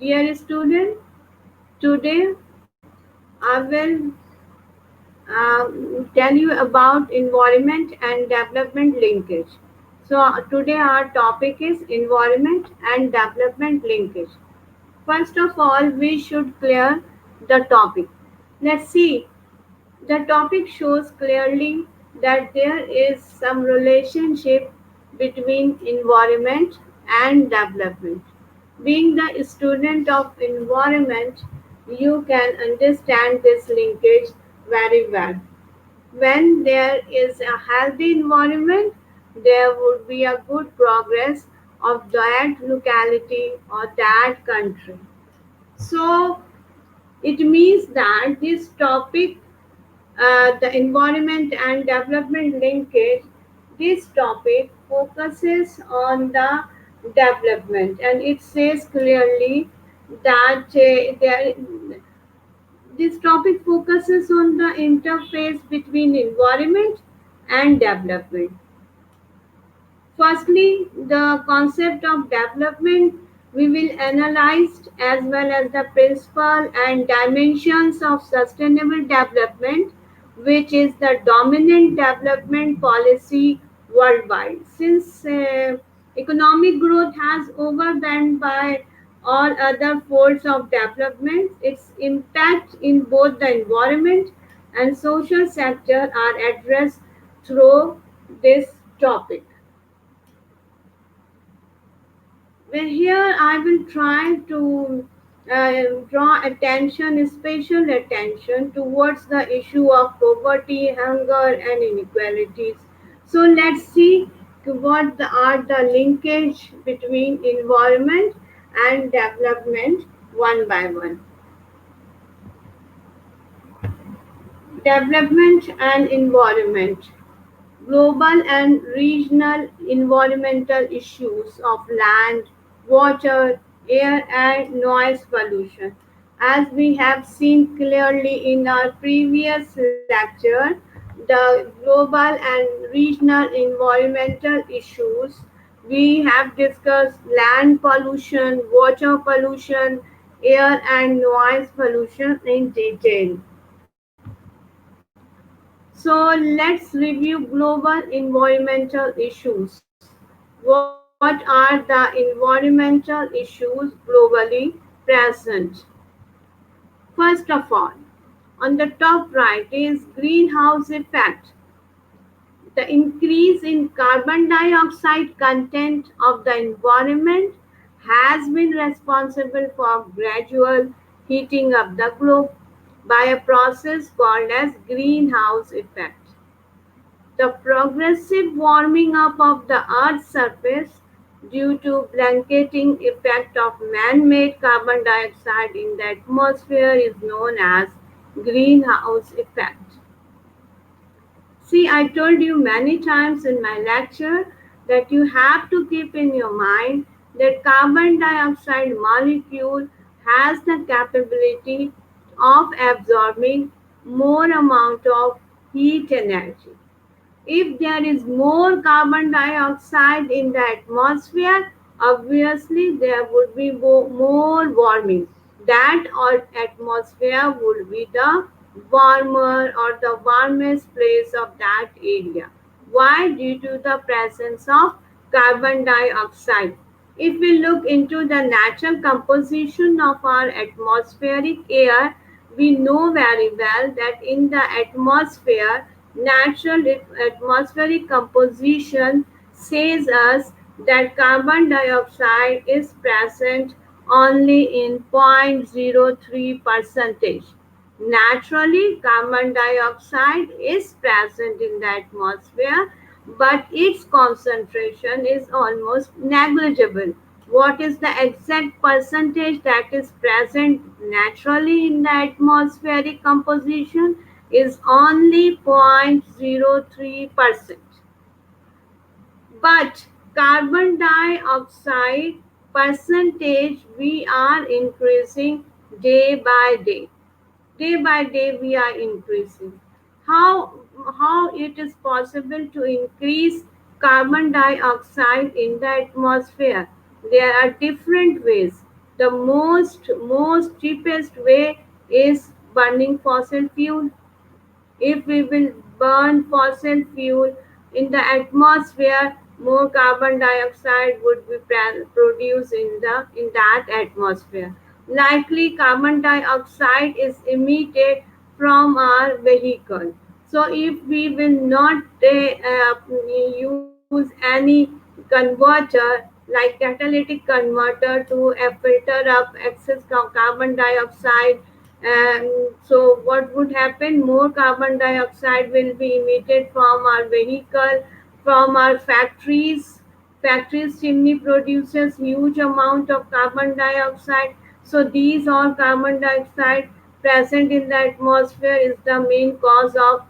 Dear student, today I will tell you about environment and development linkage. Today our topic is environment and development linkage. First of all, we should clear the topic. Let's see. The topic shows clearly that there is some relationship between environment and development. Being the student of environment, you can understand this linkage very well. When there is a healthy environment, there would be a good progress of that locality or that country. So it means that this topic, the environment and development linkage, this topic focuses on the development, and it says clearly that this topic focuses on the interface between environment and development. Firstly, the concept of development we will analyze, as well as the principle and dimensions of sustainable development, which is the dominant development policy worldwide. Since economic growth has overwhelmed by all other folds of development, its impact in both the environment and social sector are addressed through this topic. Well, here I will try to draw attention, special attention towards the issue of poverty, hunger, and inequalities. So let's see are the linkage between environment and development one by one. Development and environment. Global and regional environmental issues of land, water, air, and noise pollution. As we have seen clearly in our previous lecture, the global and regional environmental issues, we have discussed land pollution, water pollution, air and noise pollution in detail. So let's review global environmental issues. What are the environmental issues globally present? First of all, on the top right is greenhouse effect. The increase in carbon dioxide content of the environment has been responsible for gradual heating of the globe by a process called as greenhouse effect. The progressive warming up of the Earth's surface due to blanketing effect of man-made carbon dioxide in the atmosphere is known as greenhouse effect. See, I told you many times in my lecture that you have to keep in your mind that carbon dioxide molecule has the capability of absorbing more amount of heat energy. If there is more carbon dioxide in the atmosphere, obviously there would be more warming. That atmosphere would be the warmer or the warmest place of that area. Why? Due to the presence of carbon dioxide. If we look into the natural composition of our atmospheric air, we know very well that in the atmosphere, natural atmospheric composition says us that carbon dioxide is present only in 0.03 percentage. Naturally, carbon dioxide is present in the atmosphere, but its concentration is almost negligible. What is the exact percentage that is present naturally in the atmospheric composition is only 0.03%. But carbon dioxide percentage we are increasing day by day. Day by day we are increasing. How it is possible to increase carbon dioxide in the atmosphere? There are different ways. The most cheapest way is burning fossil fuel. If we will burn fossil fuel in the atmosphere, more carbon dioxide would be produced in that atmosphere. Likely, carbon dioxide is emitted from our vehicle. So, if we will not use any converter like catalytic converter to filter up excess carbon dioxide, so what would happen? More carbon dioxide will be emitted from our vehicle, from our factories. Factories chimney produces huge amount of carbon dioxide. So these all carbon dioxide present in the atmosphere is the main cause of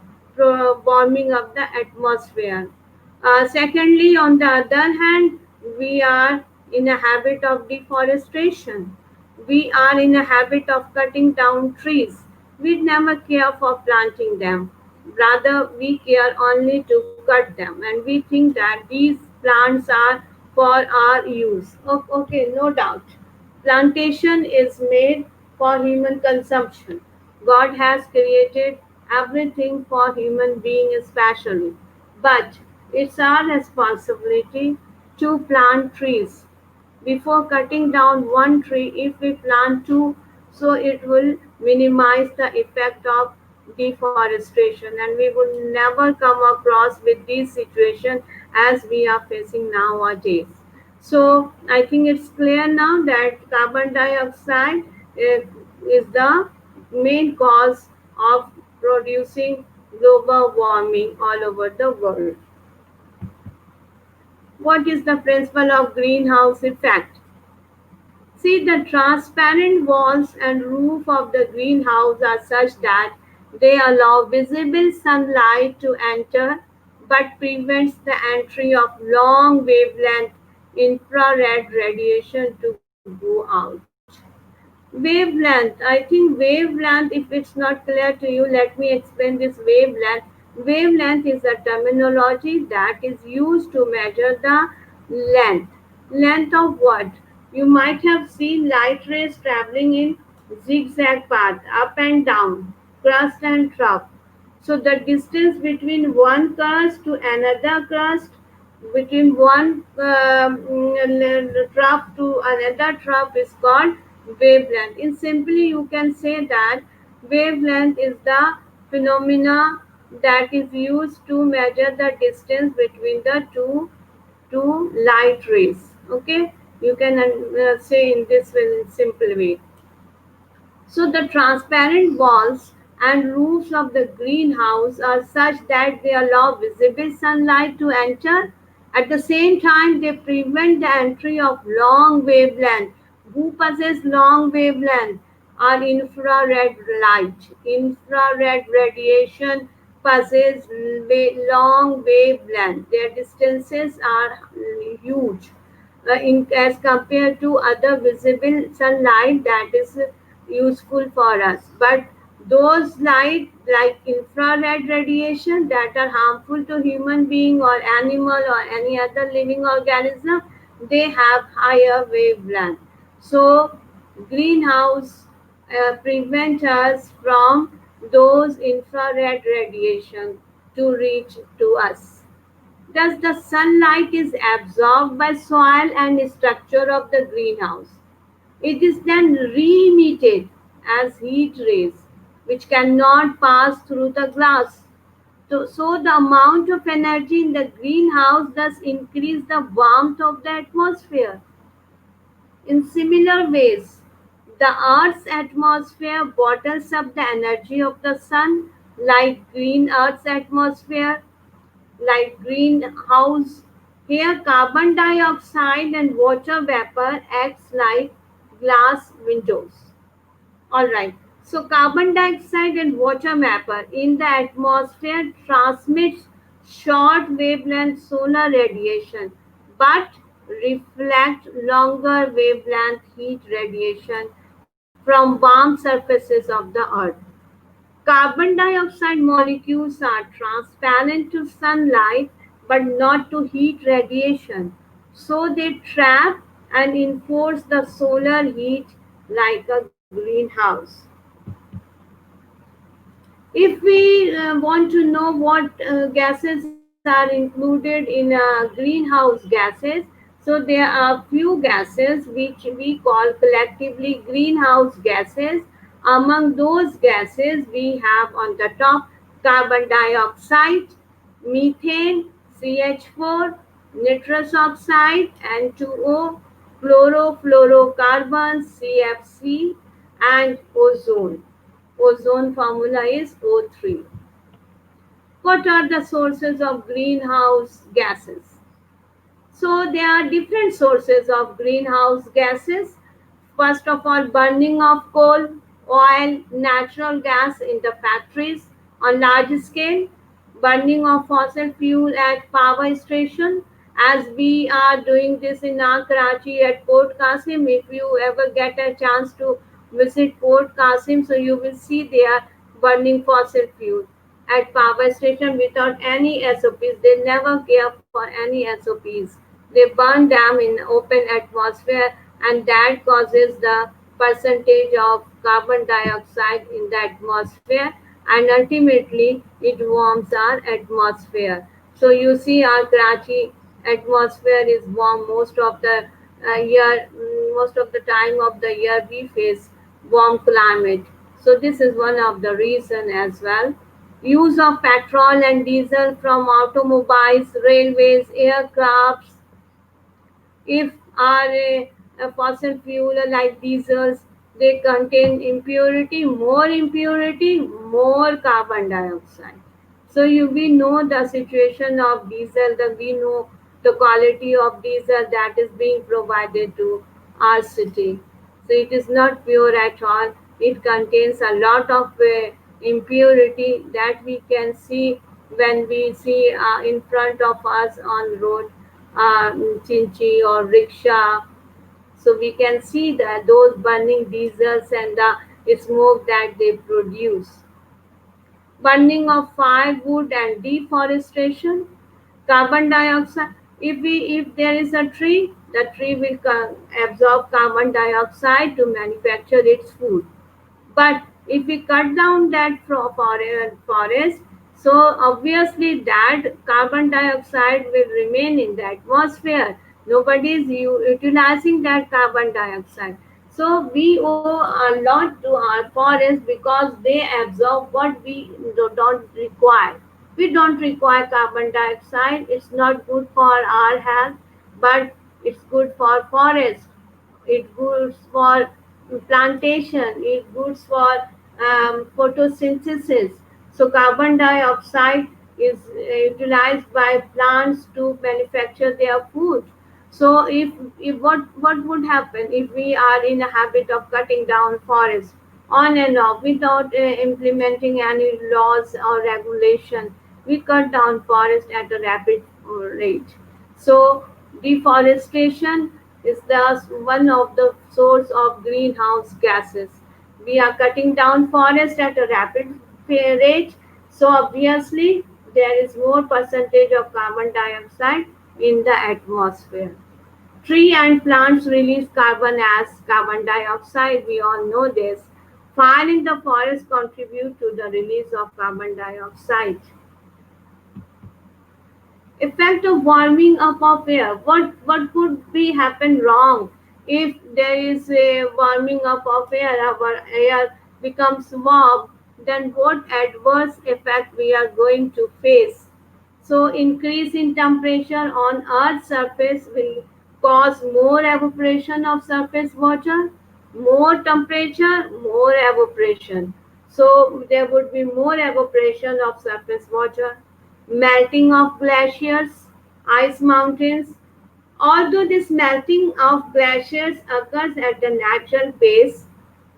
warming of the atmosphere. Secondly, on the other hand, we are in a habit of deforestation. We are in a habit of cutting down trees. We never care for planting them. Rather, we care only to cut them, and we think that these plants are for our use. Okay, no doubt. Plantation is made for human consumption. God has created everything for human being especially. But it's our responsibility to plant trees. Before cutting down one tree, if we plant two, so it will minimize the effect of deforestation, and we would never come across with this situation as we are facing nowadays. So I think it's clear now that carbon dioxide is the main cause of producing global warming all over the world. What is the principle of greenhouse effect? See, the transparent walls and roof of the greenhouse are such that they allow visible sunlight to enter but prevents the entry of long wavelength infrared radiation to go out. Wavelength. I think wavelength, if it's not clear to you, let me explain this wavelength. Wavelength is a terminology that is used to measure the length. Length of what? You might have seen light rays traveling in zigzag path, up and down, crust and trough. So the distance between one crust to another crust, between one trough to another trough is called wavelength. In simply, you can say that wavelength is the phenomena that is used to measure the distance between the two light rays. Okay, you can say in this simple way. So the transparent walls and roofs of the greenhouse are such that they allow visible sunlight to enter. At the same time, they prevent the entry of long wavelength. Who possess long wavelength are infrared light. Infrared radiation possess long wavelength. Their distances are huge as compared to other visible sunlight that is useful for us. But those light like infrared radiation that are harmful to human being or animal or any other living organism, they have higher wavelength. So greenhouse prevent us from those infrared radiation to reach to us. Thus, the sunlight is absorbed by soil and structure of the greenhouse. It is then re-emitted as heat rays, which cannot pass through the glass. So the amount of energy in the greenhouse thus increase the warmth of the atmosphere. In similar ways, the Earth's atmosphere bottles up the energy of the sun, like green Earth's atmosphere like greenhouse. Here carbon dioxide and water vapor acts like glass windows. Alright. So carbon dioxide and water vapor in the atmosphere transmits short wavelength solar radiation but reflect longer wavelength heat radiation from warm surfaces of the earth. Carbon dioxide molecules are transparent to sunlight but not to heat radiation. So they trap and enforce the solar heat like a greenhouse. If we want to know what gases are included in greenhouse gases, so there are few gases which we call collectively greenhouse gases. Among those gases, we have on the top carbon dioxide, methane, CH4, nitrous oxide, N2O, chlorofluorocarbons, CFC, and ozone. Ozone formula is O3. What are the sources of greenhouse gases? So there are different sources of greenhouse gases. First of all, burning of coal, oil, natural gas in the factories on large scale, burning of fossil fuel at power station, as we are doing this in our Karachi at Port Qasim. If you ever get a chance to visit Port Qasim, so you will see they are burning fossil fuel at power station without any SOPs. They never care for any SOPs. They burn them in open atmosphere, and that causes the percentage of carbon dioxide in the atmosphere, and ultimately it warms our atmosphere. So you see our Karachi atmosphere is warm most of the year, most of the time of the year we face warm climate. So this is one of the reason as well. Use of petrol and diesel from automobiles, railways, aircrafts, if our fossil fuel like diesels, they contain impurity, more carbon dioxide. So we know the situation of diesel, we know the quality of diesel that is being provided to our city. So it is not pure at all. It contains a lot of impurity that we can see when we see in front of us on road, chinchi or rickshaw. So we can see that those burning diesels and the smoke that they produce. Burning of firewood and deforestation, carbon dioxide. If there is a tree, the tree will absorb carbon dioxide to manufacture its food. But if we cut down that forest, so obviously that carbon dioxide will remain in the atmosphere. Nobody is utilizing that carbon dioxide. So we owe a lot to our forests because they absorb what we don't require. We don't require carbon dioxide. It's not good for our health, but it's good for forest. It's good for plantation, it's good for photosynthesis. So carbon dioxide is utilized by plants to manufacture their food. So if what would happen if we are in a habit of cutting down forests on and off without implementing any laws or regulation? We cut down forest at a rapid rate. So deforestation is thus one of the source of greenhouse gases. We are cutting down forest at a rapid rate, so obviously there is more percentage of carbon dioxide in the atmosphere. Tree and plants release carbon as carbon dioxide. We all know this. Fire in the forest contribute to the release of carbon dioxide. Effect of warming up of air. What could be happen wrong if there is a warming up of air? Our air becomes warm. Then what adverse effect we are going to face? So increase in temperature on Earth's surface will cause more evaporation of surface water. More temperature, more evaporation. So there would be more evaporation of surface water. Melting of glaciers, ice mountains. Although this melting of glaciers occurs at the natural pace,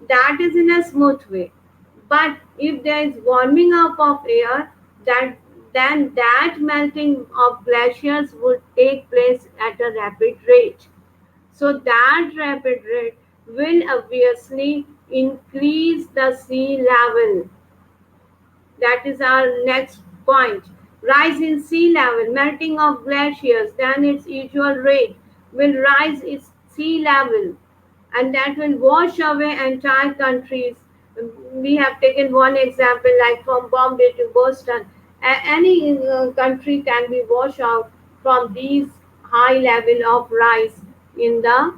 that is in a smooth way. But if there is warming up of air, that then that melting of glaciers would take place at a rapid rate. So that rapid rate will obviously increase the sea level. That is our next point. Rise in sea level, melting of glaciers, then its usual rate will rise its sea level, and that will wash away entire countries. We have taken one example, like from Bombay to Boston. Any country can be washed out from these high level of rise in the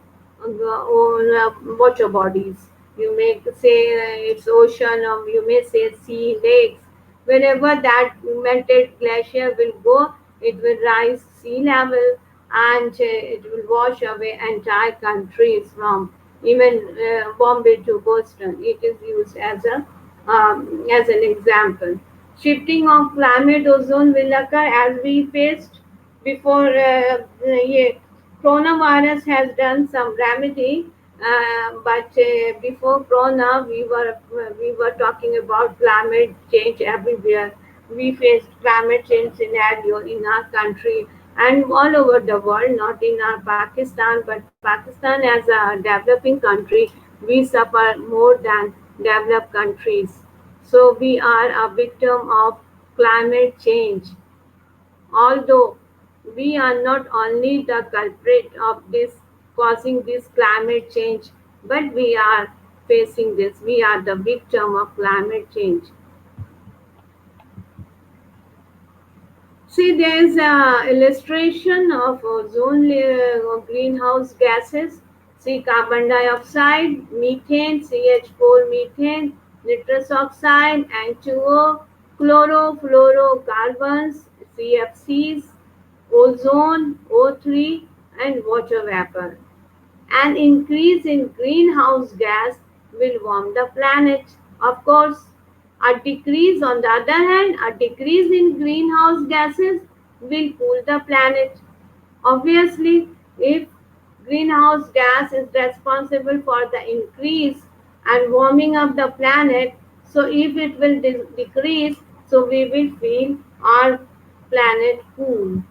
water bodies. You may say it's ocean, or you may say sea, lakes. Wherever that melted glacier will go, it will rise sea level, and it will wash away entire countries from even Bombay to Boston. It is used as an example. Shifting of climate, ozone will occur as we faced before. Yeah, coronavirus has done some remedy, but before corona, we were talking about climate change everywhere. We faced climate change scenario in our country and all over the world, not in our Pakistan, but Pakistan as a developing country, we suffer more than developed countries. So we are a victim of climate change. Although we are not only the culprit of this causing this climate change, but we are facing this. We are the victim of climate change. See, there is a illustration of ozone layer of greenhouse gases. See, carbon dioxide, methane, CH4 methane, nitrous oxide, N2O, chlorofluorocarbons, CFCs, ozone, O3, and water vapor. An increase in greenhouse gas will warm the planet. Of course, a decrease, on the other hand, a decrease in greenhouse gases will cool the planet. Obviously, if greenhouse gas is responsible for the increase and warming of the planet, so if it will decrease, so we will feel our planet cool.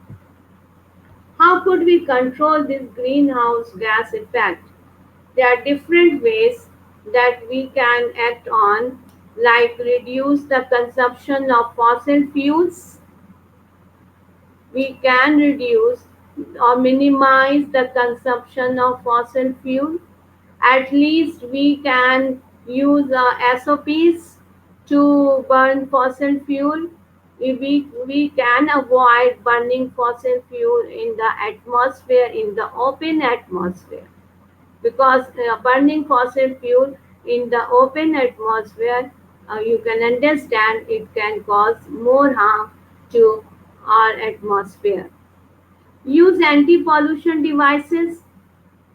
How could we control this greenhouse gas effect? There are different ways that we can act on, like reduce the consumption of fossil fuels. We can reduce or minimize the consumption of fossil fuel. At least we can use SOPs to burn fossil fuel. We can avoid burning fossil fuel in the atmosphere, in the open atmosphere, because burning fossil fuel in the open atmosphere, you can understand it can cause more harm to our atmosphere. Use anti-pollution devices.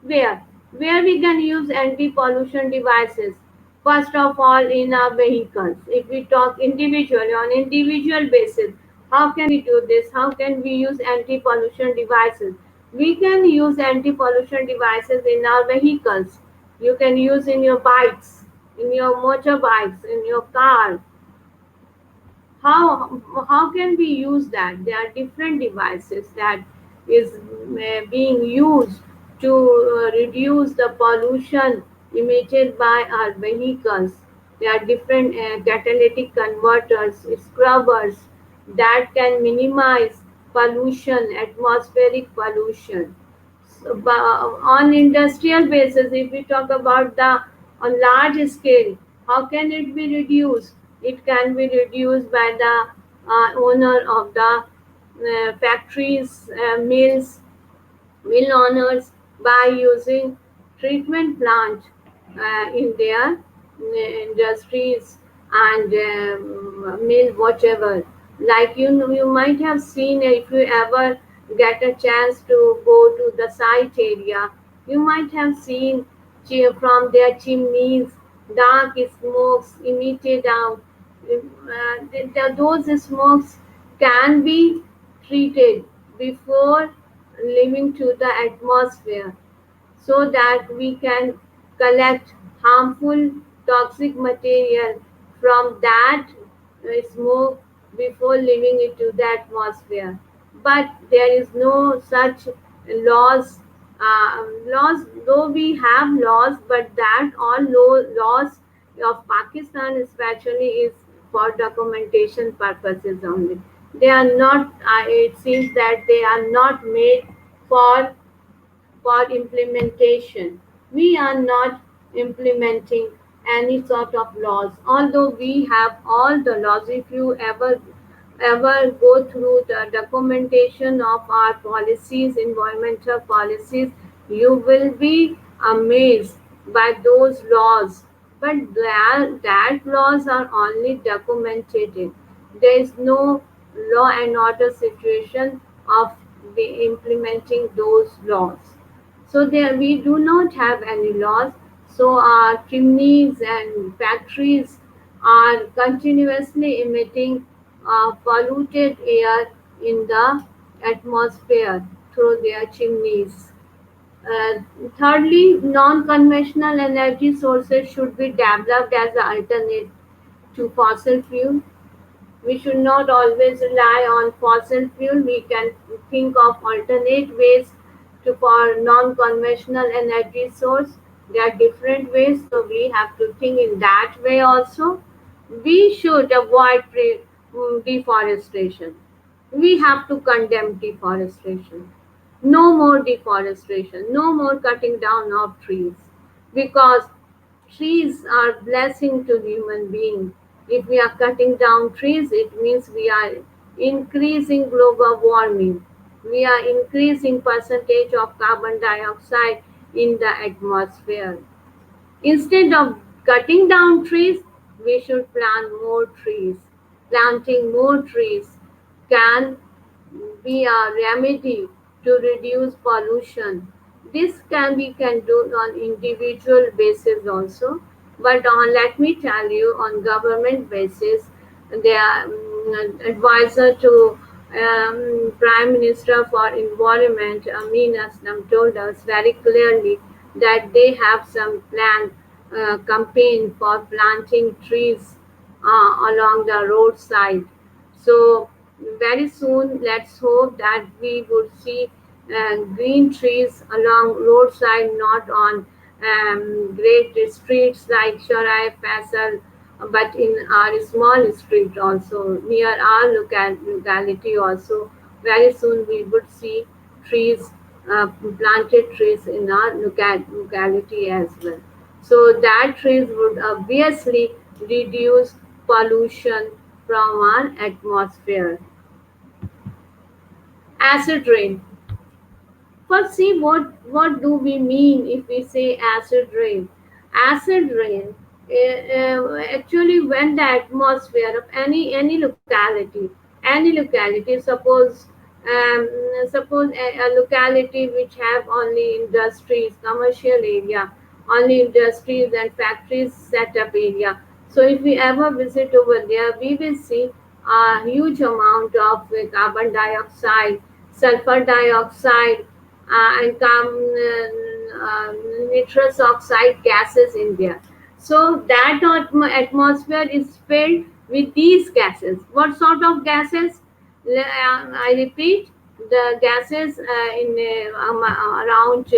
Where we can use anti-pollution devices? First of all, in our vehicles. If we talk individually, on individual basis, how can we do this? How can we use anti-pollution devices? We can use anti-pollution devices in our vehicles. You can use in your bikes, in your motorbikes, in your car. How can we use that? There are different devices that is being used to reduce the pollution emitted by our vehicles. There are different catalytic converters, scrubbers that can minimize pollution, atmospheric pollution. So, on industrial basis, if we talk about the on large scale, how can it be reduced? It can be reduced by the owner of the factories, mill owners, by using treatment plant in their industries and mill, whatever. Like you might have seen, if you ever get a chance to go to the site area, you might have seen from their chimneys dark smokes emitted out. Those smokes can be treated before leaving to the atmosphere, so that we can collect harmful toxic material from that smoke before leaving it to the atmosphere. But there is no such laws. Laws, though we have laws, but that all laws of Pakistan especially is for documentation purposes only. They are not. It seems that they are not made for for implementation. We are not implementing any sort of laws, although we have all the laws. If you ever go through the documentation of our policies, environmental policies, you will be amazed by those laws. But that laws are only documented. There is no law and order situation of implementing those laws. So there we do not have any laws. So our chimneys and factories are continuously emitting polluted air in the atmosphere through their chimneys. Uh, Thirdly, non-conventional energy sources should be developed as an alternate to fossil fuel. We should not always rely on fossil fuel. We can think of alternate ways to for non-conventional energy source. There are different ways, so we have to think in that way also. We should avoid deforestation. We have to condemn deforestation. No more deforestation, no more cutting down of trees, because trees are blessing to human being. If we are cutting down trees, it means we are increasing global warming. We are increasing percentage of carbon dioxide in the atmosphere. Instead of cutting down trees, we should plant more trees. Planting more trees can be a remedy to reduce pollution. This can do on individual basis also, but on let me tell you on government basis, the advisor to Prime Minister for Environment Amin Aslam told us very clearly that they have some plan campaign for planting trees along the roadside. So very soon, let's hope that we would see green trees along roadside, not on great streets like Sharai Faisal, but in our small street also, near our locality also. Very soon we would see trees, planted trees in our locality as well. So that trees would obviously reduce pollution from our atmosphere. Acid rain. First, see what do we mean if we say acid rain? Acid rain actually when the atmosphere of any locality, suppose a locality which have only industries, commercial area, only industries and factories set up area. So if we ever visit over there, we will see a huge amount of carbon dioxide, sulfur dioxide, and nitrous oxide gases in there. So that atmosphere is filled with these gases. What sort of gases? I repeat, the gases around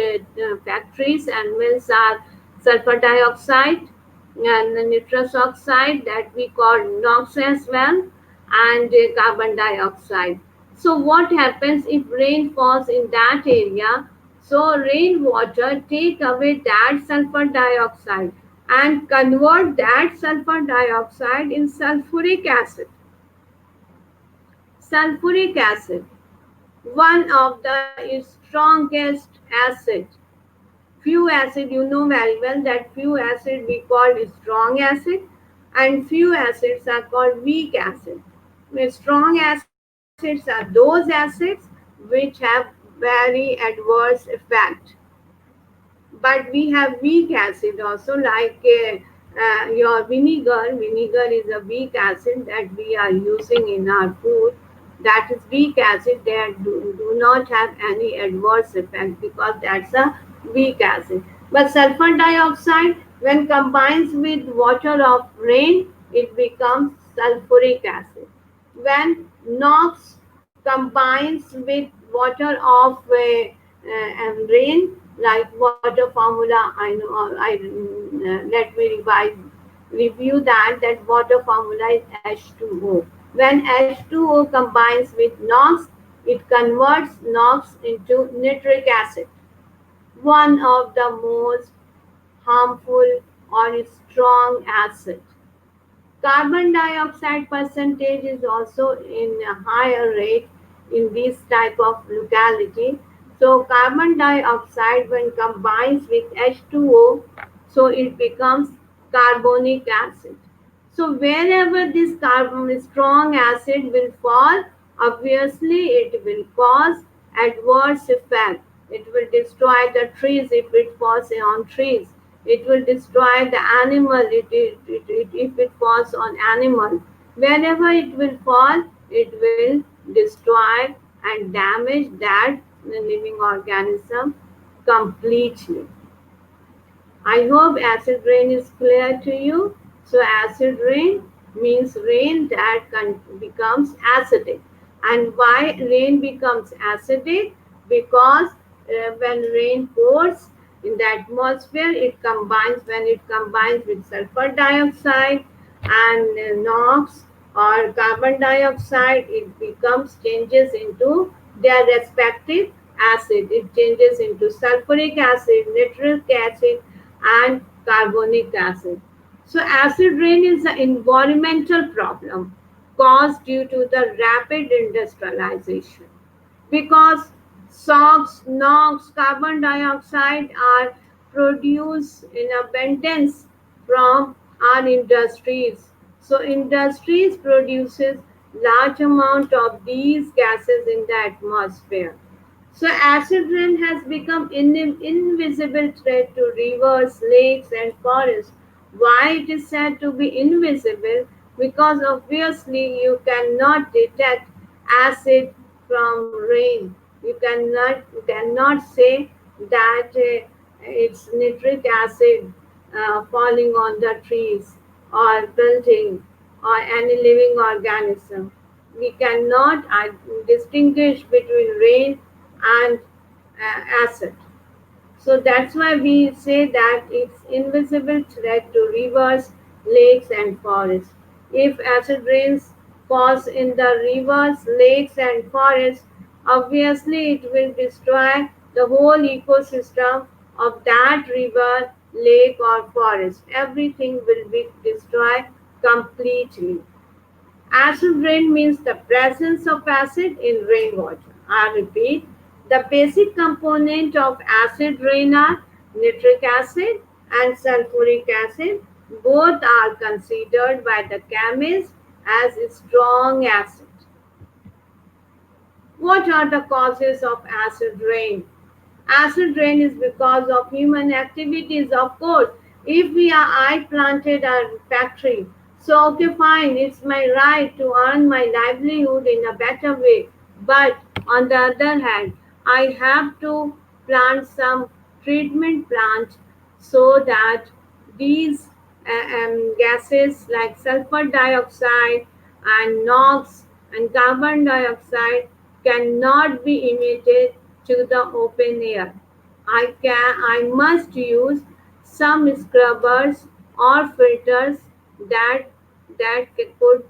factories and mills are sulfur dioxide and the nitrous oxide that we call NOx as well, and carbon dioxide. So what happens if rain falls in that area? So rainwater take away that sulfur dioxide and convert that sulfur dioxide in sulfuric acid. Sulfuric acid, one of the strongest acid. Few acid, you know very well that few acid we call strong acid and few acids are called weak acid. Strong acids are those acids which have very adverse effect. But we have weak acid also, like your vinegar. Vinegar is a weak acid that we are using in our food. That is weak acid. They do not have any adverse effect because that's a weak acid. But sulfur dioxide, when combines with water of rain, it becomes sulfuric acid. When NOx combines with water of rain, like water formula, I know. Let me review that water formula is H2O. When H2O combines with NOx, it converts NOx into nitric acid. one of the most harmful or strong acid. Carbon dioxide percentage is also in a higher rate in this type of locality. So carbon dioxide when combines with H2O, so it becomes carbonic acid. So wherever this carbon strong acid will fall, obviously it will cause adverse effect. It will destroy the trees if it falls on trees. It will destroy the animal if it falls on animal. Wherever it will fall, it will destroy and damage that living organism completely. I hope acid rain is clear to you. So acid rain means rain that becomes acidic. And why rain becomes acidic? Because when rain pours in the atmosphere, when it combines with sulfur dioxide and NOx or carbon dioxide, it becomes changes into their respective acid. It changes into sulfuric acid, nitric acid, and carbonic acid. So, acid rain is an environmental problem caused due to the rapid industrialization because SOx, NOx, carbon dioxide are produced in abundance from our industries. So industries produces large amount of these gases in the atmosphere. So acid rain has become invisible threat to rivers, lakes, and forests. Why it is said to be invisible? Because obviously you cannot detect acid from rain. You cannot say that it's nitric acid falling on the trees or building or any living organism. We cannot distinguish between rain and acid. So that's why we say that it's invisible threat to rivers, lakes, and forests. If acid rains falls in the rivers, lakes, and forests, obviously it will destroy the whole ecosystem of that river, lake, or forest. Everything will be destroyed completely. Acid rain means the presence of acid in rainwater. I repeat, the basic component of acid rain are nitric acid and sulfuric acid. Both are considered by the chemists as strong acids. What are the causes of acid rain? Acid rain is because of human activities, of course. If I planted a factory, so okay, fine, it's my right to earn my livelihood in a better way. But on the other hand, I have to plant some treatment plant so that these gases like sulfur dioxide and NOx and carbon dioxide cannot be emitted to the open air. I must use some scrubbers or filters that could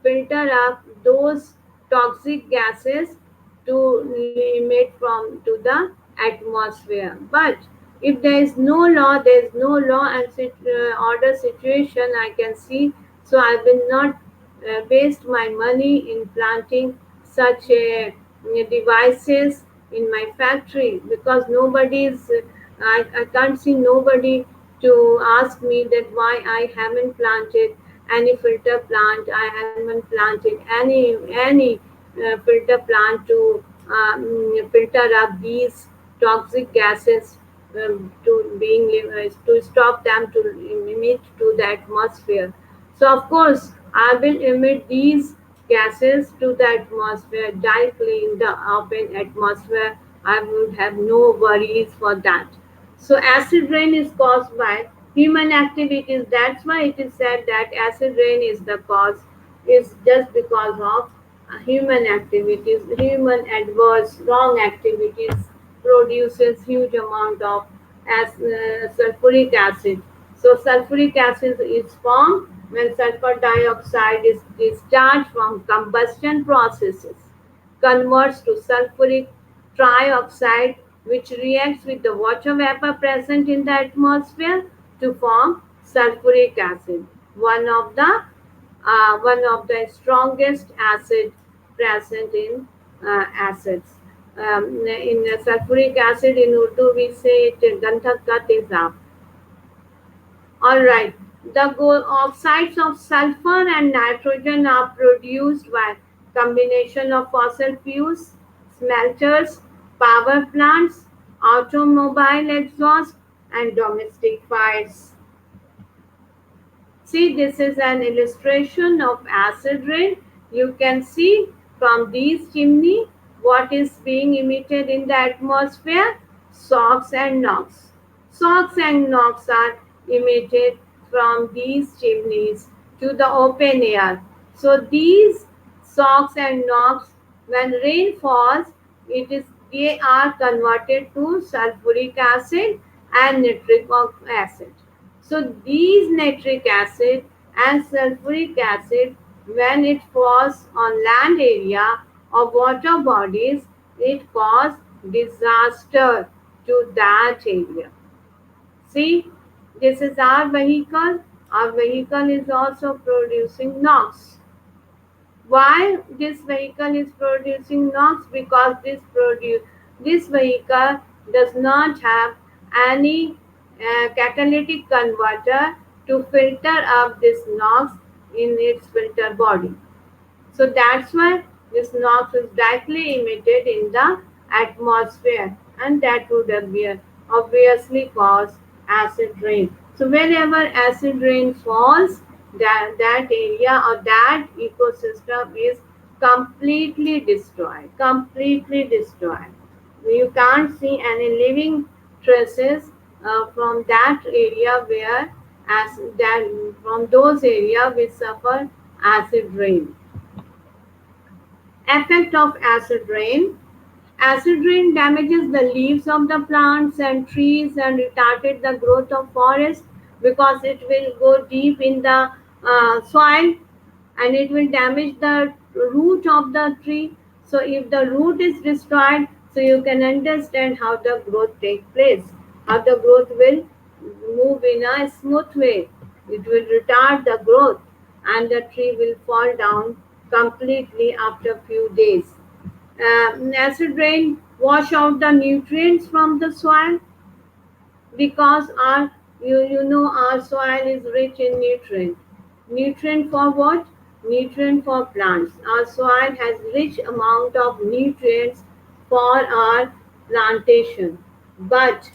filter up those toxic gases to emit from to the atmosphere. But if there is no law and order situation I can see. So I will not waste my money in planting such devices in my factory because nobody is. I can't see nobody to ask me that why I haven't planted any filter plant. I haven't planted any filter plant to filter up these toxic gases to stop them to emit to the atmosphere. So of course, I will emit these gases to the atmosphere directly in the open atmosphere. I would have no worries for that. So acid rain is caused by human activities. That's why it is said that acid rain is the cause. Is just because of human activities, human adverse wrong activities produces huge amount of sulfuric acid. So sulfuric acid is formed when sulfur dioxide is discharged from combustion processes, converts to sulfuric trioxide which reacts with the water vapor present in the atmosphere to form sulfuric acid, one of the strongest acid present in acids. In sulfuric acid in Urdu we say it gandhak ka tezab. All right. The oxides of sulfur and nitrogen are produced by combination of fossil fuels, smelters, power plants, automobile exhaust, and domestic fires. See, this is an illustration of acid rain. You can see from these chimney what is being emitted in the atmosphere, SOx and NOx. SOx and NOx are emitted from these chimneys to the open air. So these SOx and NOx, when rain falls, they are converted to sulfuric acid and nitric acid. So these nitric acid and sulfuric acid, when it falls on land area or water bodies, it causes disaster to that area. See, this is our vehicle. Our vehicle is also producing NOx. Why this vehicle is producing NOx? Because this vehicle does not have any catalytic converter to filter up this NOx in its filter body. So that's why this NOx is directly emitted in the atmosphere, and that would obviously cause acid rain. So wherever acid rain falls, that area or that ecosystem is completely destroyed. Completely destroyed. You can't see any living traces from that area where as that from those areas which suffer acid rain. Effect of acid rain. Acid rain damages the leaves of the plants and trees and retarded the growth of forest because it will go deep in the soil and it will damage the root of the tree. So if the root is destroyed, so you can understand how the growth takes place, how the growth will move in a smooth way. It will retard the growth and the tree will fall down completely after a few days. Acid rain wash out the nutrients from the soil because you know our soil is rich in nutrient for what? Nutrient for plants. Our soil has rich amount of nutrients for our plantation, but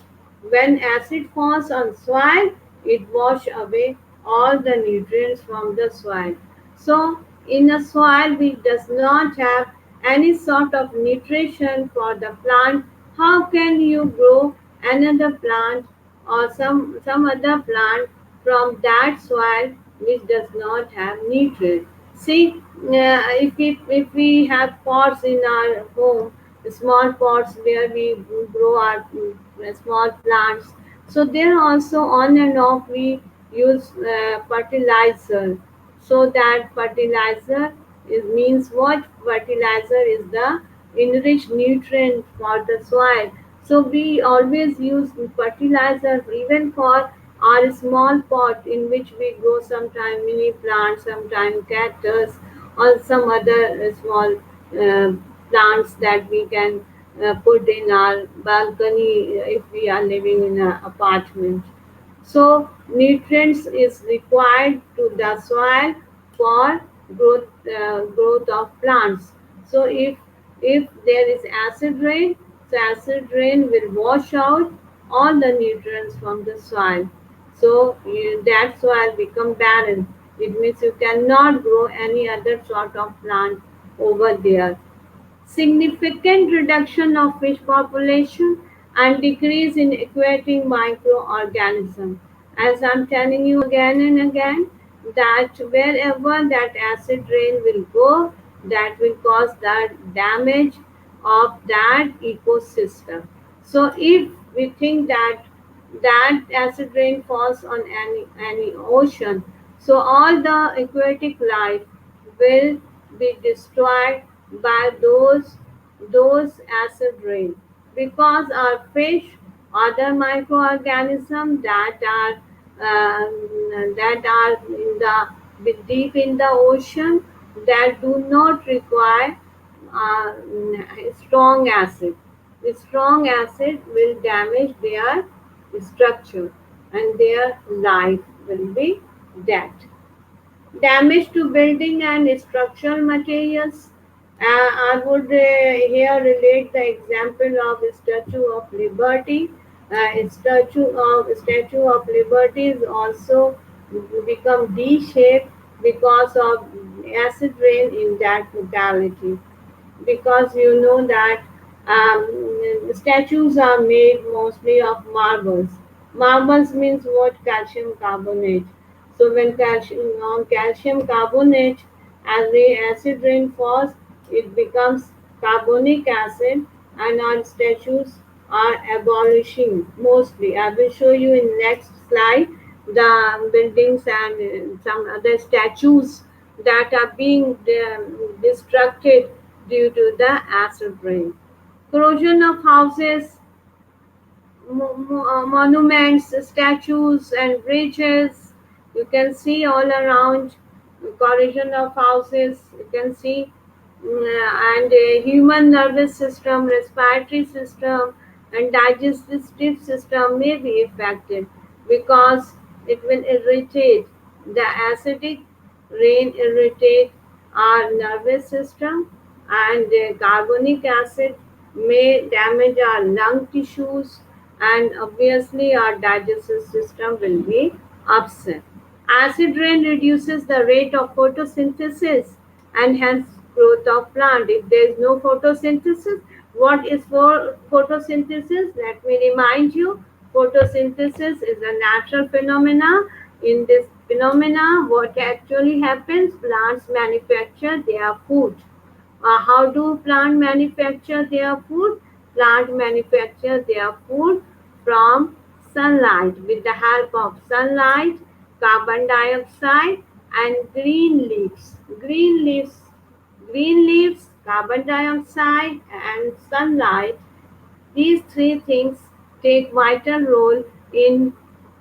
when acid falls on soil, it wash away all the nutrients from the soil. So in a soil which does not have any sort of nutrition for the plant, how can you grow another plant or some other plant from that soil which does not have nutrients? See, if we have pots in our home, small pots where we grow our small plants, so there also on and off we use fertilizer. So that fertilizer means what? Fertilizer is the enriched nutrient for the soil. So we always use fertilizer even for our small pot in which we grow sometime mini plants, sometime cactus, or some other small plants that we can put in our balcony if we are living in an apartment. So nutrients is required to the soil for growth of plants. So if there is acid rain, so acid rain will wash out all the nutrients from the soil. So that soil become barren. It means you cannot grow any other sort of plant over there. Significant reduction of fish population and decrease in aquatic microorganisms. As I'm telling you again and again, that wherever that acid rain will go, that will cause the damage of that ecosystem. So if we think that acid rain falls on any ocean, so all the aquatic life will be destroyed by those acid rain. because our fish, other microorganisms that are in the deep in the ocean, that do not require uh, strong acid. The strong acid will damage their structure and their life will be dead. Damage to building and structural materials. I would here relate the example of Statue of Liberty. Statue of Liberty is also become D-shaped because of acid rain in that locality, because you know that statues are made mostly of marbles. Marbles means what? Calcium carbonate. So when calcium carbonate, as the acid rain falls, it becomes carbonic acid, and our statues are abolishing mostly. I will show you in next slide the buildings and some other statues that are being destructed due to the acid rain. Corrosion of houses, monuments, statues, and bridges. You can see all around corrosion of houses. You can see, and human nervous system, respiratory system, and digestive system may be affected because it will irritate. The acidic rain irritate our nervous system, and carbonic acid may damage our lung tissues, and obviously our digestive system will be upset. Acid rain reduces the rate of photosynthesis and hence growth of plant. If there is no photosynthesis, what is for photosynthesis? Let me remind you, photosynthesis is a natural phenomena. In this phenomena, what actually happens? Plants manufacture their food. How do plant manufacture their food? Plant manufacture their food from sunlight with the help of sunlight, carbon dioxide, and green leaves. Green leaves, carbon dioxide, and sunlight, these three things take vital role in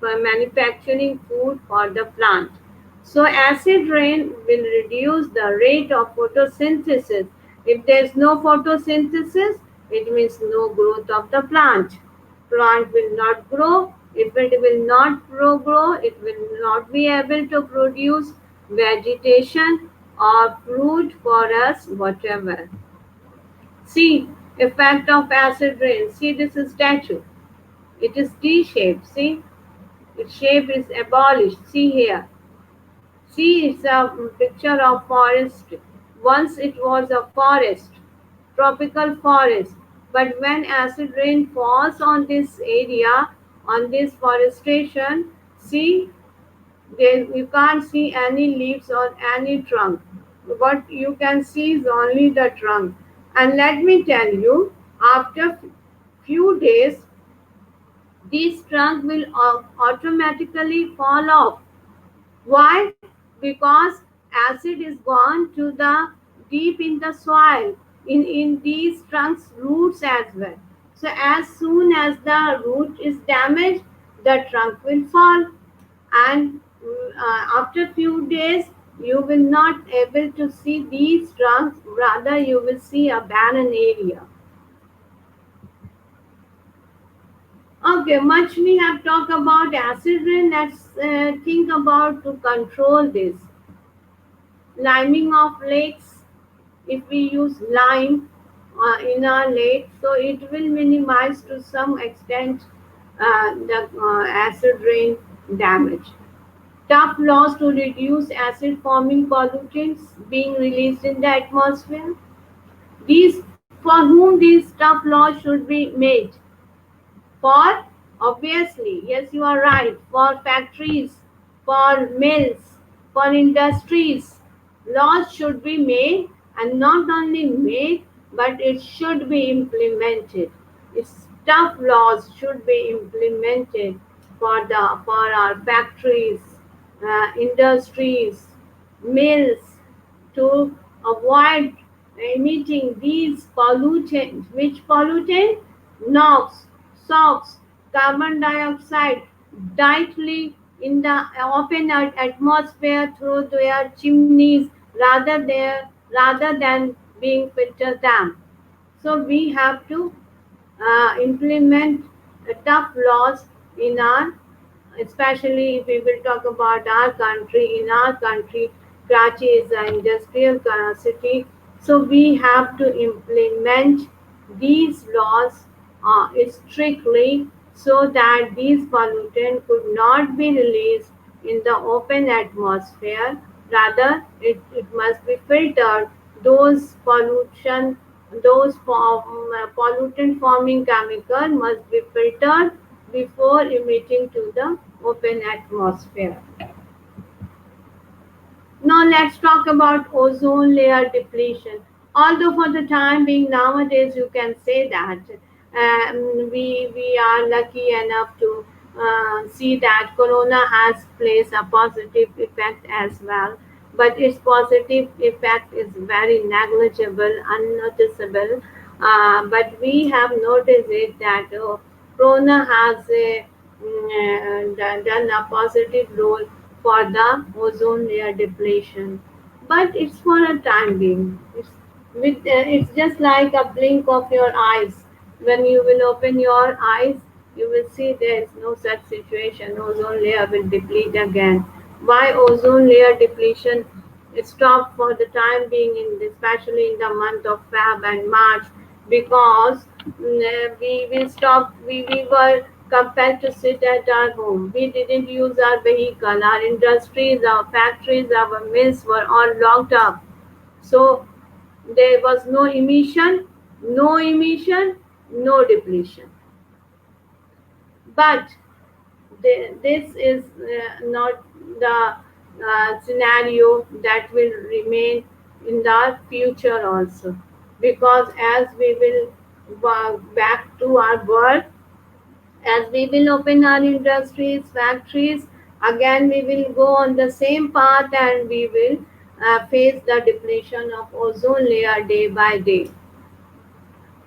manufacturing food for the plant. So acid rain will reduce the rate of photosynthesis. If there is no photosynthesis, it means no growth of the plant. Plant will not grow. If it will not grow, it will not be able to produce vegetation or fruit for us, whatever. See, effect of acid rain. See, this is statue. It is D-shaped. See, its shape is abolished. See here. See, it's a picture of forest. Once it was a forest, tropical forest. But when acid rain falls on this area, on this forestation, see, there you can't see any leaves or any trunk. What you can see is only the trunk. And let me tell you, after few days, this trunk will automatically fall off. Why? Because acid is gone to the deep in the soil, in these trunks roots as well. So as soon as the root is damaged, the trunk will fall, and after few days you will not able to see these trunks, rather you will see a barren area. Okay, much we have talked about acid rain. Let's think about to control this. Liming of lakes. If we use lime in our lake, so it will minimize to some extent the acid rain damage. Tough laws to reduce acid forming pollutants being released in the atmosphere. These, for whom these tough laws should be made? For, obviously, yes, you are right, for factories, for mills, for industries, laws should be made, and not only made, but it should be implemented. It's tough laws should be implemented for our factories, industries, mills, to avoid emitting these pollutants. Which pollutant? NOx, SOx, carbon dioxide directly in the open atmosphere through their chimneys rather than being filter dam. So we have to implement tough laws in our, especially if we will talk about our country. In our country, Karachi is an industrial city, so we have to implement these laws strictly so that these pollutants could not be released in the open atmosphere. Rather, it must be filtered. Those pollution, pollutant forming chemical must be filtered before emitting to the open atmosphere. Now let's talk about ozone layer depletion. Although for the time being nowadays you can say that we are lucky enough to see that Corona has placed a positive effect as well, but its positive effect is very negligible, unnoticeable. But we have noticed it that Corona has done a positive role for the ozone layer depletion, but it's for a time being. It's just like a blink of your eyes. When you will open your eyes, you will see there is no such situation. Ozone layer will deplete again. Why ozone layer depletion stopped for the time being, especially in the month of Feb and March, because we stopped. We were compelled to sit at our home. We didn't use our vehicle. Our industries, our factories, our mills were all locked up. So there was no emission, no depletion. But this is not the scenario that will remain in the future also, because as we will back to our work, as we will open our industries, factories, again we will go on the same path and we will face the depletion of ozone layer day by day.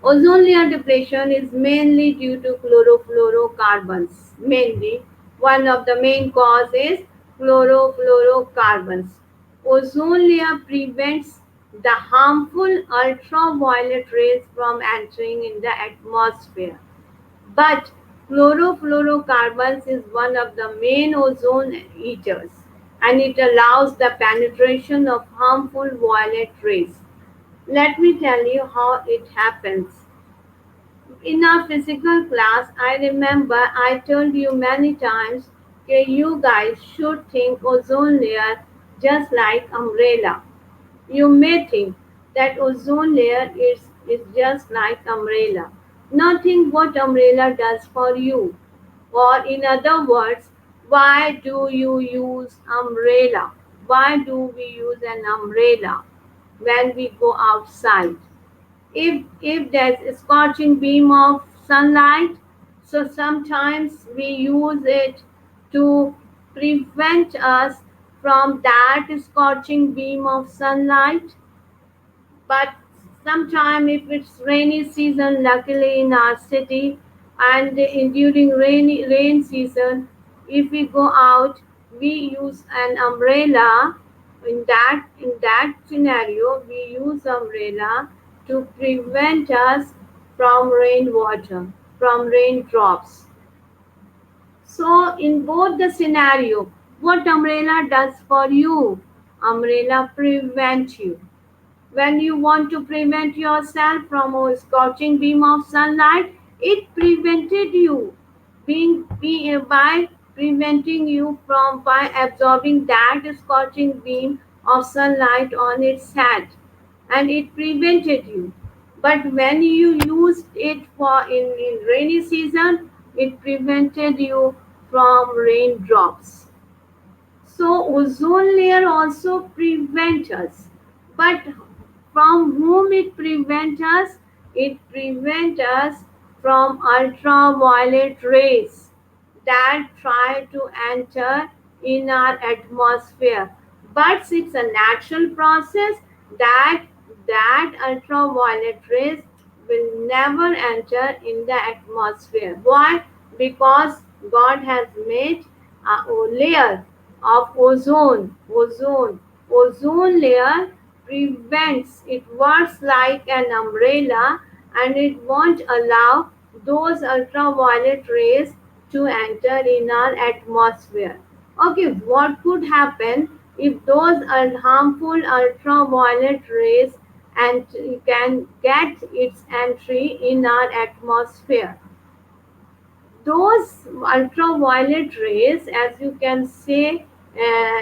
Ozone layer depletion is mainly due to chlorofluorocarbons. Mainly, one of the main causes is chlorofluorocarbons. Ozone layer prevents the harmful ultraviolet rays from entering in the atmosphere. But chlorofluorocarbons is one of the main ozone eaters, and it allows the penetration of harmful violet rays. Let me tell you how it happens. In our physical class, I remember I told you many times that you guys should think ozone layer just like umbrella. You may think that ozone layer is just like umbrella. Nothing what umbrella does for you. Or in other words, why do you use umbrella? Why do we use an umbrella when we go outside? If there's a scorching beam of sunlight, so sometimes we use it to prevent us from that scorching beam of sunlight. But sometime if it's rainy season, luckily in our city, and during rain season, if we go out, we use an umbrella. In that scenario, we use umbrella to prevent us from rainwater, from raindrops. So in both the scenario, what umbrella does for you? Umbrella prevent you. When you want to prevent yourself from a scorching beam of sunlight, it prevented you by preventing you from by absorbing that scorching beam of sunlight on its head, and it prevented you. But when you used it in rainy season, it prevented you from raindrops. So ozone layer also prevent us. But from whom it prevent us? It prevent us from ultraviolet rays that try to enter in our atmosphere. But it's a natural process that ultraviolet rays will never enter in the atmosphere. Why? Because God has made a layer of ozone layer prevents, it works like an umbrella, and it won't allow those ultraviolet rays to enter in our atmosphere. Okay, what could happen if those harmful ultraviolet rays and can get its entry in our atmosphere? Those ultraviolet rays, as you can say,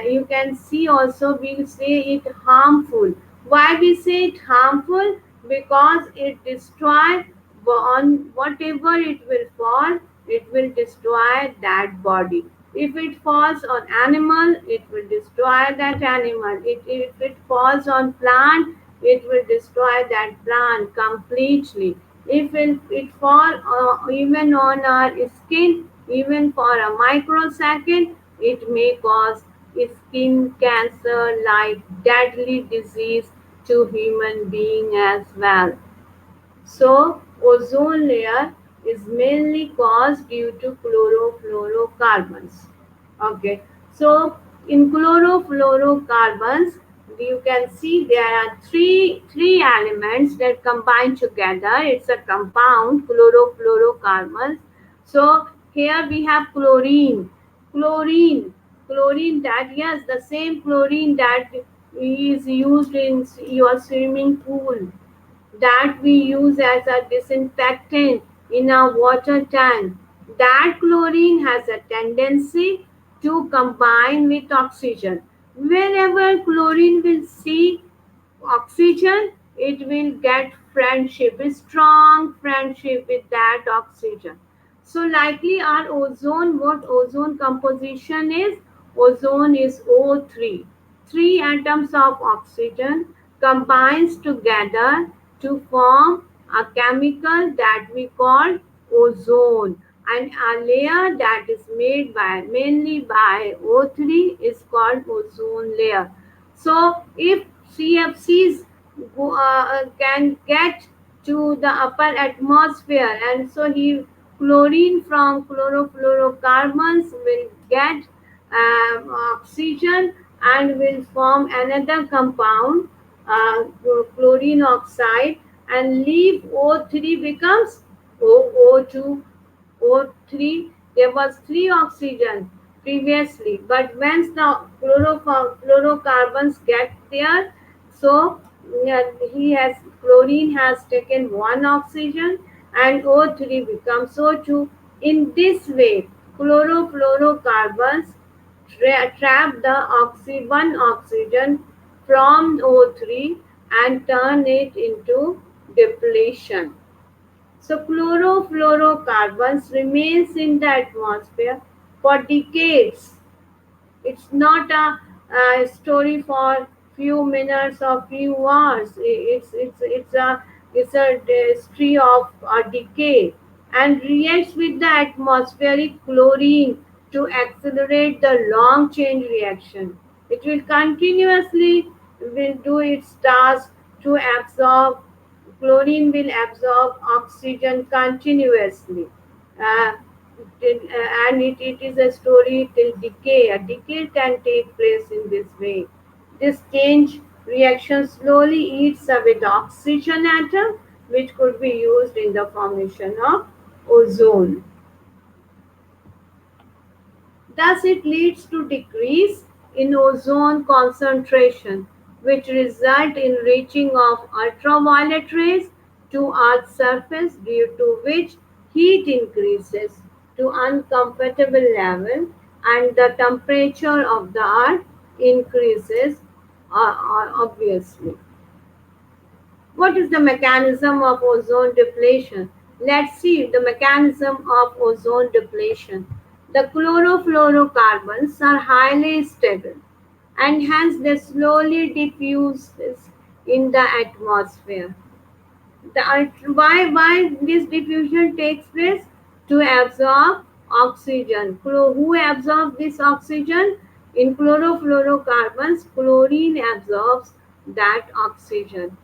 you can see also, we say it harmful. Why we say it harmful? Because it destroy, on whatever it will fall, it will destroy that body. If it falls on animal, it will destroy that animal. If it falls on plant, it will destroy that plant completely. If it fall even on our skin, even for a microsecond, it may cause skin cancer like deadly disease to human being as well. So, ozone layer is mainly caused due to chlorofluorocarbons. Okay, so in chlorofluorocarbons, you can see there are three elements that combine together. It's a compound, chlorofluorocarbons. So here we have chlorine, chlorine, that yes, the same chlorine that is used in your swimming pool, that we use as a disinfectant in a water tank. That chlorine has a tendency to combine with oxygen. Wherever chlorine will see oxygen, it will get friendship, a strong friendship with that oxygen. So likely our ozone, what ozone composition is? Ozone is O3. Three atoms of oxygen combines together to form a chemical that we call ozone, and a layer that is made by mainly by O3 is called ozone layer. So if CFCs can get to the upper atmosphere, and so he chlorine from chlorofluorocarbons will get oxygen and will form another compound, chlorine oxide, and leave O3 becomes OO2. O3, there was three oxygen previously, but once the fluorocarbons get there, so he has chlorine has taken one oxygen and O3 becomes O2. In this way, chlorofluorocarbons trap the one oxygen from O3 and turn it into depletion. So chlorofluorocarbons remains in the atmosphere for decades. It's not a story for few minutes or few hours. It's a history of a decay, and reacts with the atmospheric chlorine to accelerate the long chain reaction. It will continuously will do its task to absorb. Chlorine will absorb oxygen continuously. Uh, and it is a story till decay. A decay can take place in this way. This change reaction slowly eats away the oxygen atom, which could be used in the formation of ozone. Thus, it leads to decrease in ozone concentration, which result in reaching of ultraviolet rays to Earth's surface, due to which heat increases to uncomfortable level and the temperature of the Earth increases, obviously. What is the mechanism of ozone depletion? Let's see the mechanism of ozone depletion. The chlorofluorocarbons are highly stable, and hence they slowly diffuse in the atmosphere. Why this diffusion takes place? To absorb oxygen. Who absorbs this oxygen? In chlorofluorocarbons, chlorine absorbs that oxygen.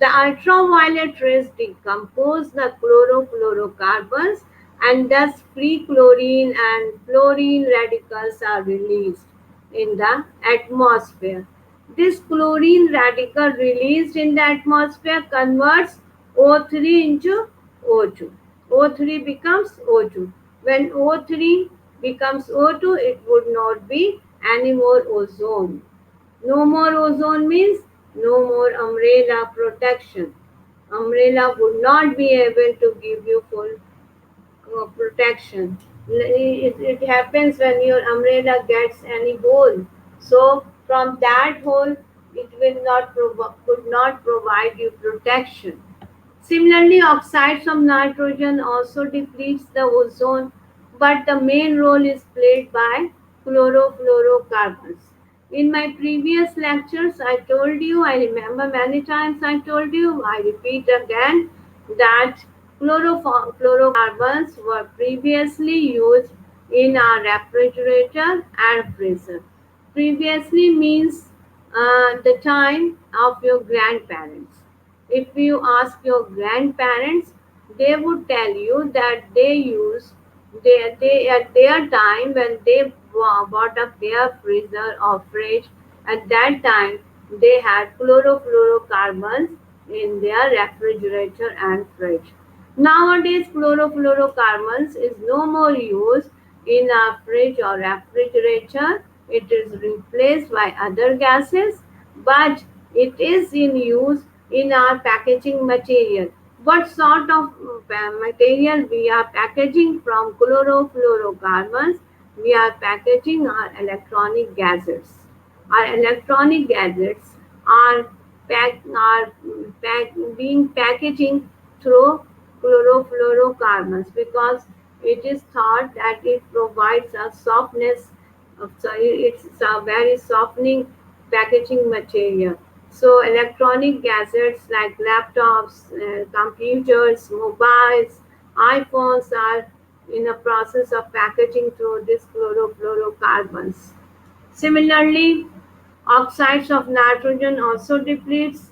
The ultraviolet rays decompose the chlorofluorocarbons and thus free chlorine and fluorine radicals are released in the atmosphere. This chlorine radical released in the atmosphere converts O3 into O2. O3 becomes O2. When O3 becomes O2, it would not be any more ozone. No more ozone means no more umbrella protection. Umbrella would not be able to give you full protection. It happens when your umbrella gets any hole. So from that hole, it will not could not provide you protection. Similarly, oxides of nitrogen also depletes the ozone, but the main role is played by chlorofluorocarbons. In my previous lectures, I told you, I remember many times I told you, I repeat again that chlorofluorocarbons were previously used in our refrigerator and freezer. Previously means the time of your grandparents. If you ask your grandparents, they would tell you that they use they at their time when they bought up their freezer or fridge, at that time they had chlorofluorocarbons in their refrigerator and fridge. Nowadays, chlorofluorocarbons is no more used in a fridge or refrigerator. It is replaced by other gases, but it is in use in our packaging material. What sort of material we are packaging from chlorofluorocarbons? We are packaging our electronic gadgets. Our electronic gadgets are being packaging through chlorofluorocarbons because it is thought that it provides a softness so it's a very softening packaging material. So electronic gadgets like laptops, computers, mobiles, iPhones are in a process of packaging through these chlorofluorocarbons. Similarly, oxides of nitrogen also depletes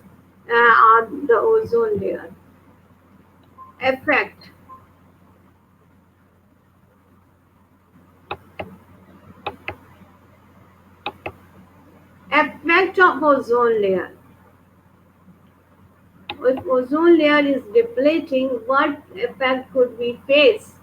on the ozone layer. Effect. Effect of ozone layer. If ozone layer is depleting, what effect could we face?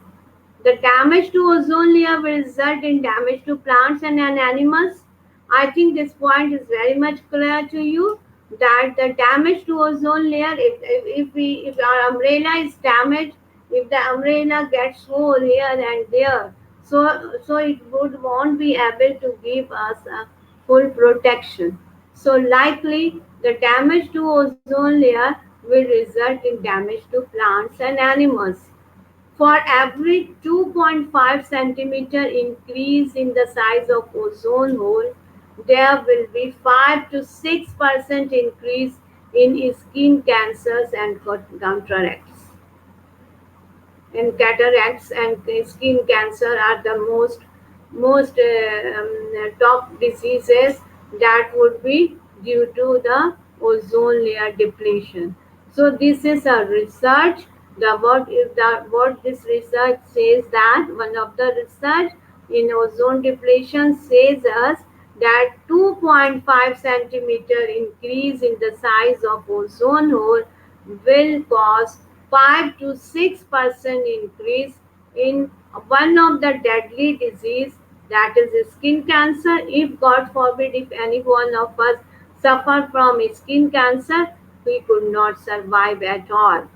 The damage to ozone layer will result in damage to plants and animals. I think this point is very much clear to you that the damage to ozone layer, if our umbrella is damaged, if the umbrella gets hole here and there, so it would won't be able to give us a full protection. So likely the damage to ozone layer will result in damage to plants and animals. For every 2.5 centimeter increase in the size of ozone hole, there will be 5 to 6% increase in skin cancers and cataracts. And cataracts and skin cancer are the most top diseases that would be due to the ozone layer depletion. So this is a research. What this research says that one of the research in ozone depletion says us that 2.5 centimeter increase in the size of ozone hole will cause 5 to 6% increase in one of the deadly disease, that is skin cancer. If God forbid, if any one of us suffer from skin cancer, we could not survive at all.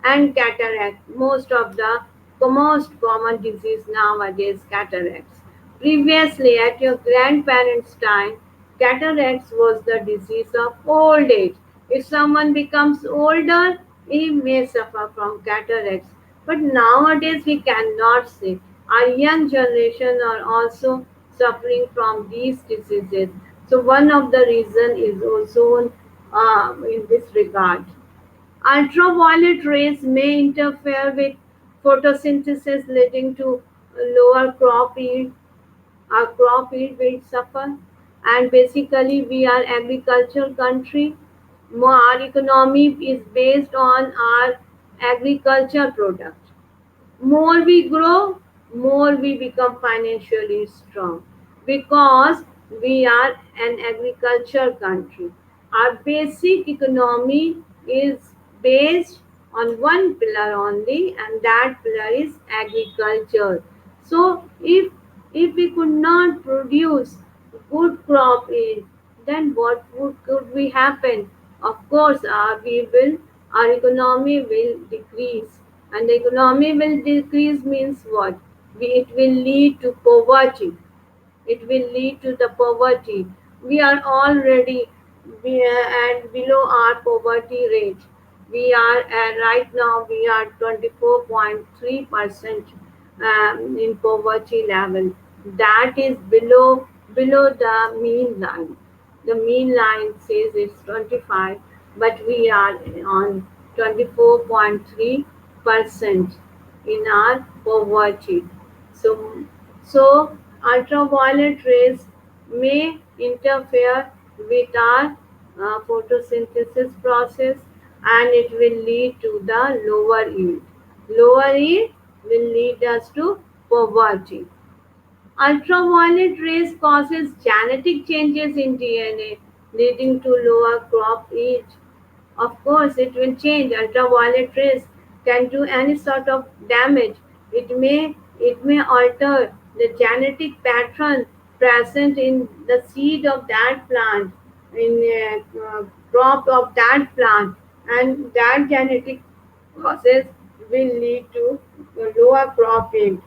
And cataract, most common disease nowadays, cataracts. Previously, at your grandparents' time, cataracts was the disease of old age. If someone becomes older, he may suffer from cataracts. But nowadays, we cannot say. Our young generation are also suffering from these diseases. So, one of the reason is ozone in this regard. Ultraviolet rays may interfere with photosynthesis, leading to lower crop yield. Our crop yield will suffer. And basically, we are agricultural country. Our economy is based on our agriculture product. More we grow, more we become financially strong because we are an agriculture country. Our basic economy is based on one pillar only, and that pillar is agriculture. So, if we could not produce good crop yield, then could we happen? Of course, our economy will decrease, and the economy will decrease means what? It will lead to poverty. It will lead to the poverty. We are already and below our poverty rate. We are right now we are 24.3% in poverty level. That is below the mean line. The mean line says it's 25, but we are on 24.3% in our poverty. So, so ultraviolet rays may interfere with our photosynthesis process, and it will lead to the lower yield. Lower yield will lead us to poverty. Ultraviolet rays causes genetic changes in DNA, leading to lower crop yield. Of course, it will change. Ultraviolet rays can do any sort of damage. It may alter the genetic pattern present in the seed of that plant, in crop of that plant, and that genetic process will lead to lower crop yield.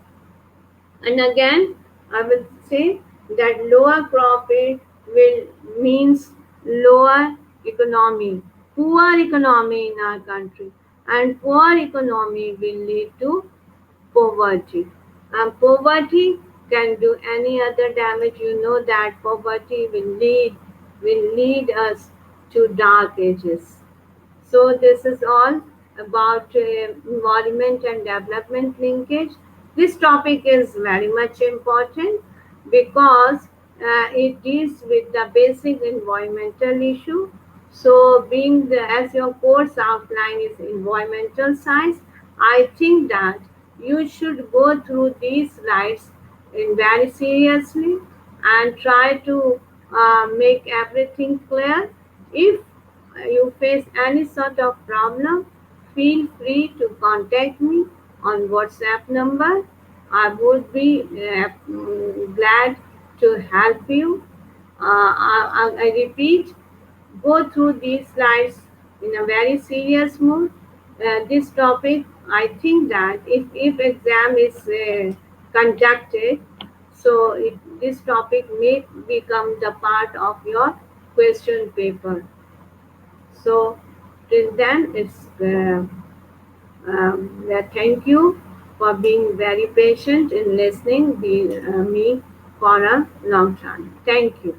And again, I will say that lower profit will means lower economy, poor economy in our country, and poor economy will lead to poverty. And poverty can do any other damage. You know that poverty will lead us to dark ages. So this is all about environment and development linkage. This topic is very much important because it deals with the basic environmental issue. So being as your course outline is environmental science, I think that you should go through these slides in very seriously and try to make everything clear. If you face any sort of problem, feel free to contact me on WhatsApp number. I would be glad to help you. I repeat, go through these slides in a very serious mood. This topic, I think that if exam is conducted, so this topic may become the part of your question paper. So till then, thank you for being very patient in listening me for a long time. Thank you.